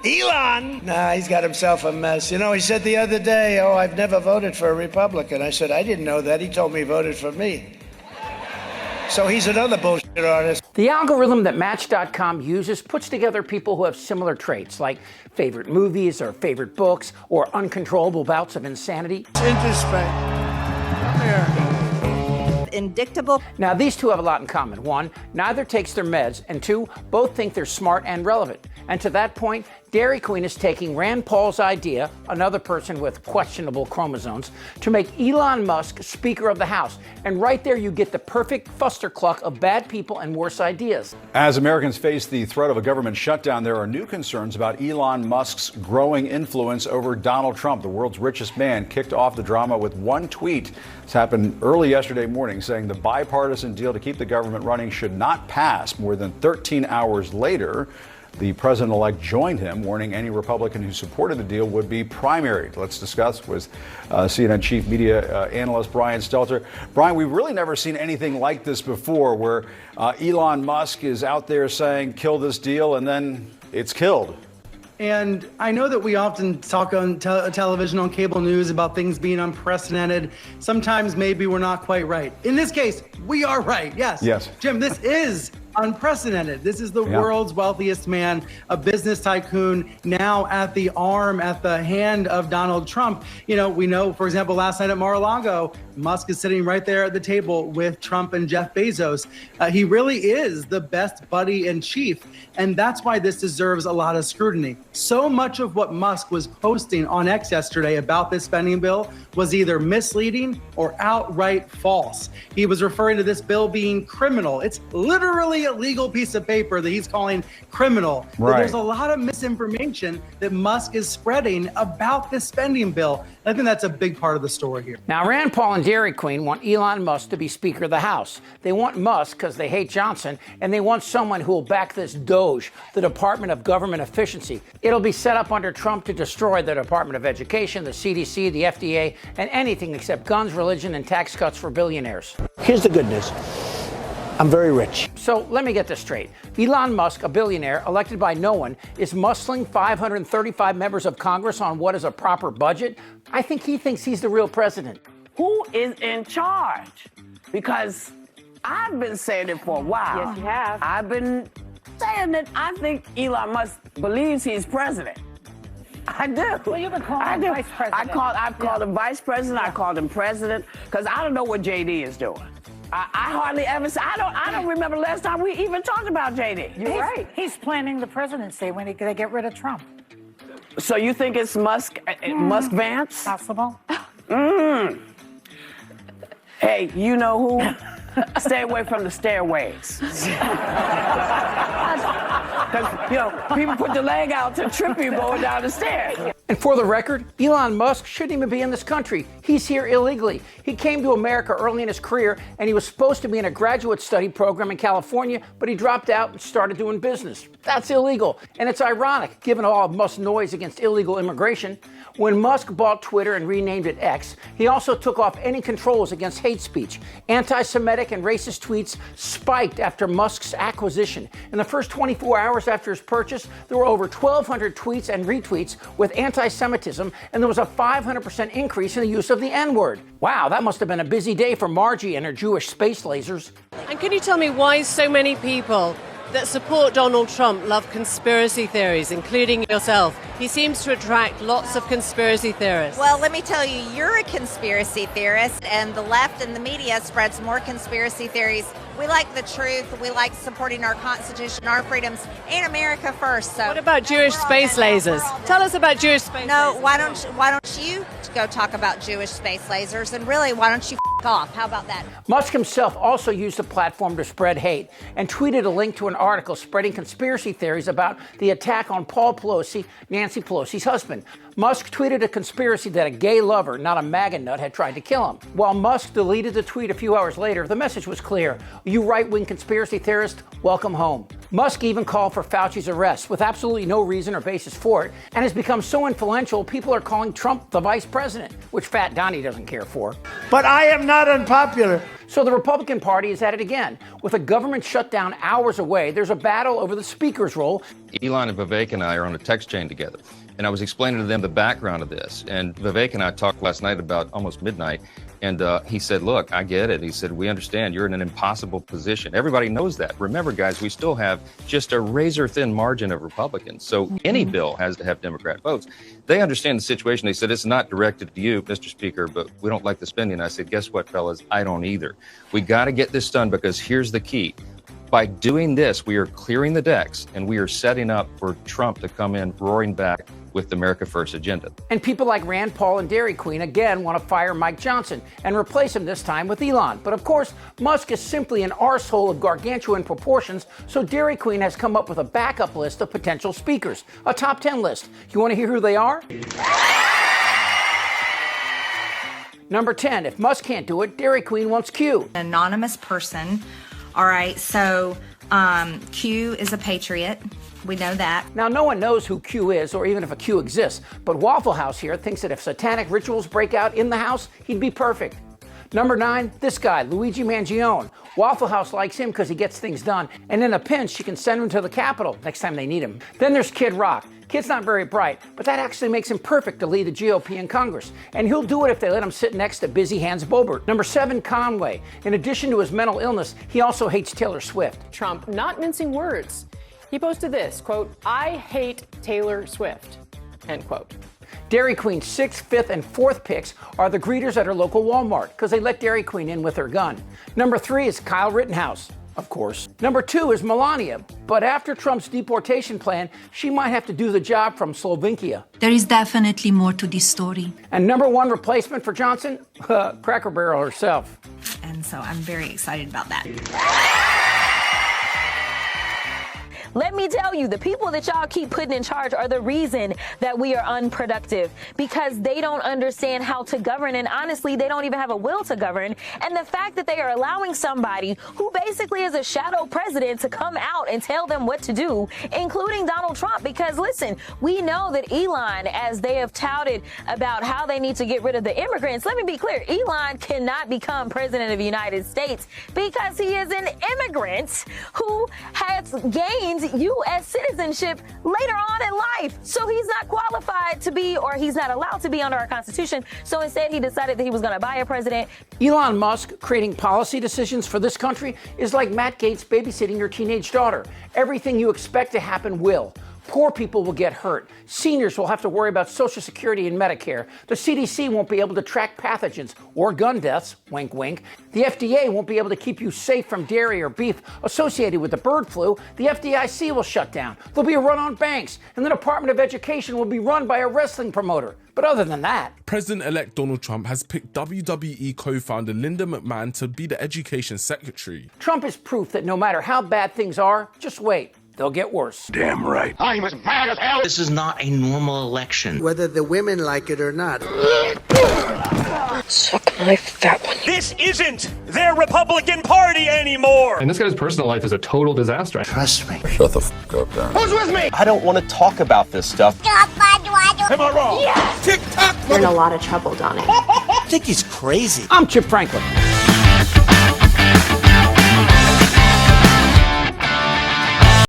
Elon, nah, he's got himself a mess. You know, he said the other day, oh, I've never voted for a Republican. I said, I didn't know that. He told me he voted for me. So he's another bullshit artist. The algorithm that Match.com uses puts together people who have similar traits, like favorite movies or favorite books or uncontrollable bouts of insanity. Introspect. Come here. Indictable. Now, these two have a lot in common. One, neither takes their meds, and two, both think they're smart and relevant. And to that point, Dairy Queen is taking Rand Paul's idea, another person with questionable chromosomes, to make Elon Musk Speaker of the House. And right there you get the perfect fustercluck of bad people and worse ideas. As Americans face the threat of a government shutdown, there are new concerns about Elon Musk's growing influence over Donald Trump. The world's richest man kicked off the drama with one tweet. This happened early yesterday morning, saying the bipartisan deal to keep the government running should not pass. More than 13 hours later, the president-elect joined him, warning any Republican who supported the deal would be primaried. Let's discuss with CNN chief media analyst Brian Stelter. Brian, we've really never seen anything like this before, where Elon Musk is out there saying, kill this deal, and then it's killed. And I know that we often talk on television, on cable news about things being unprecedented. Sometimes maybe we're not quite right. In this case, we are right. Yes. Jim, this is unprecedented. This is the world's wealthiest man, a business tycoon, now at the hand of Donald Trump. You know, we know, for example, last night at Mar-a-Lago, Musk is sitting right there at the table with Trump and Jeff Bezos. He really is the best buddy in chief. And that's why this deserves a lot of scrutiny. So much of what Musk was posting on X yesterday about this spending bill was either misleading or outright false. He was referring to this bill being criminal. It's literally a legal piece of paper that he's calling criminal. Right. There's a lot of misinformation that Musk is spreading about this spending bill. I think that's a big part of the story here. Now, Rand Paul and Dairy Queen want Elon Musk to be Speaker of the House. They want Musk because they hate Johnson, and they want someone who will back this DOGE, the Department of Government Efficiency. It'll be set up under Trump to destroy the Department of Education, the CDC, the FDA, and anything except guns, religion, and tax cuts for billionaires. Here's the good news. I'm very rich. So let me get this straight. Elon Musk, a billionaire elected by no one, is muscling 535 members of Congress on what is a proper budget. I think he thinks he's the real president. Who is in charge? Because I've been saying it for a while. Yes, you have. I've been saying that I think Elon Musk believes he's president. I do. Well, you've been calling him vice president. I've called him vice president. I called him president because I don't know what JD is doing. I hardly ever say. I don't remember the last time we even talked about JD. You're right. He's planning the presidency when they get rid of Trump. So you think it's Musk Vance? Possible. Hey, you know who? Stay away from the stairways. Because, you know, people put the leg out to trip you going down the stairs. And for the record, Elon Musk shouldn't even be in this country. He's here illegally. He came to America early in his career, and he was supposed to be in a graduate study program in California, but he dropped out and started doing business. That's illegal. And it's ironic, given all of Musk's noise against illegal immigration. When Musk bought Twitter and renamed it X, he also took off any controls against hate speech. Anti-Semitic and racist tweets spiked after Musk's acquisition. In the first 24 hours after his purchase, there were over 1,200 tweets and retweets with anti-Semitism, and there was a 500% increase in the use of the N-word. Wow, that must have been a busy day for Margie and her Jewish space lasers. And can you tell me why so many people that support Donald Trump love conspiracy theories, including yourself? He seems to attract lots of conspiracy theorists. Well, let me tell you, you're a conspiracy theorist, and the left and the media spreads more conspiracy theories. We like the truth. We like supporting our Constitution, our freedoms, and America first. So, what about Jewish space lasers? Tell us about Jewish space lasers. No, why don't you go talk about Jewish space lasers? And really, why don't you off? How about that? Musk himself also used the platform to spread hate and tweeted a link to an article spreading conspiracy theories about the attack on Paul Pelosi, Nancy Pelosi's husband. Musk tweeted a conspiracy that a gay lover, not a MAGA nut, had tried to kill him. While Musk deleted the tweet a few hours later, the message was clear. You right-wing conspiracy theorist, welcome home. Musk even called for Fauci's arrest with absolutely no reason or basis for it, and has become so influential, people are calling Trump the vice president, which Fat Donnie doesn't care for. But I am not unpopular. So the Republican Party is at it again. With a government shutdown hours away, there's a battle over the speaker's role. Elon and Vivek and I are on a text chain together, and I was explaining to them the background of this. And Vivek and I talked last night about almost midnight, and he said, look, I get it. He said, we understand you're in an impossible position. Everybody knows that. Remember, guys, we still have just a razor-thin margin of Republicans. So any bill has to have Democrat votes. They understand the situation. They said, it's not directed to you, Mr. Speaker, but we don't like the spending. I said, guess what, fellas? I don't either. We got to get this done because here's the key. By doing this, we are clearing the decks and we are setting up for Trump to come in roaring back with the America First agenda. And people like Rand Paul and Dairy Queen again want to fire Mike Johnson and replace him this time with Elon. But of course, Musk is simply an arsehole of gargantuan proportions, so Dairy Queen has come up with a backup list of potential speakers, a top 10 list. You want to hear who they are? Number 10, if Musk can't do it, Dairy Queen wants Q. Anonymous person. All right, so Q is a patriot. We know that. Now, no one knows who Q is or even if a Q exists, but Waffle House here thinks that if satanic rituals break out in the house, he'd be perfect. Number 9, this guy, Luigi Mangione. Waffle House likes him because he gets things done, and in a pinch, she can send him to the Capitol next time they need him. Then there's Kid Rock. Kid's not very bright, but that actually makes him perfect to lead the GOP in Congress. And he'll do it if they let him sit next to Busy Hans Boebert. Number 7, Conway. In addition to his mental illness, he also hates Taylor Swift. Trump not mincing words. He posted this, quote, I hate Taylor Swift, end quote. Dairy Queen's 6th, 5th, and 4th picks are the greeters at her local Walmart because they let Dairy Queen in with her gun. Number 3 is Kyle Rittenhouse, of course. Number 2 is Melania, but after Trump's deportation plan, she might have to do the job from Slovakia. There is definitely more to this story. And number 1 replacement for Johnson? Cracker Barrel herself. And so I'm very excited about that. Let me tell you, the people that y'all keep putting in charge are the reason that we are unproductive, because they don't understand how to govern, and honestly, they don't even have a will to govern. And the fact that they are allowing somebody who basically is a shadow president to come out and tell them what to do, including Donald Trump, because listen, we know that Elon, as they have touted about how they need to get rid of the immigrants, let me be clear, Elon cannot become president of the United States because he is an immigrant who has gained U.S. citizenship later on in life. So he's not qualified to be, or he's not allowed to be under our Constitution. So instead, he decided that he was going to buy a president. Elon Musk creating policy decisions for this country is like Matt Gaetz babysitting your teenage daughter. Everything you expect to happen will. Poor people will get hurt. Seniors will have to worry about Social Security and Medicare. The CDC won't be able to track pathogens or gun deaths, wink, wink. The FDA won't be able to keep you safe from dairy or beef associated with the bird flu. The FDIC will shut down. There'll be a run on banks. And the Department of Education will be run by a wrestling promoter. But other than that, President-elect Donald Trump has picked WWE co-founder Linda McMahon to be the education secretary. Trump is proof that no matter how bad things are, just wait. They'll get worse. Damn right. I'm as mad as hell. This is not a normal election. Whether the women like it or not. Suck my fat one. This isn't their Republican Party anymore. And this guy's personal life is a total disaster. Trust me. Shut the f*** up, Dan. Who's with me? I don't want to talk about this stuff. Am I wrong? Yes. Tick-tock. You're in a lot of trouble, Donnie. I think he's crazy. I'm Chip Franklin.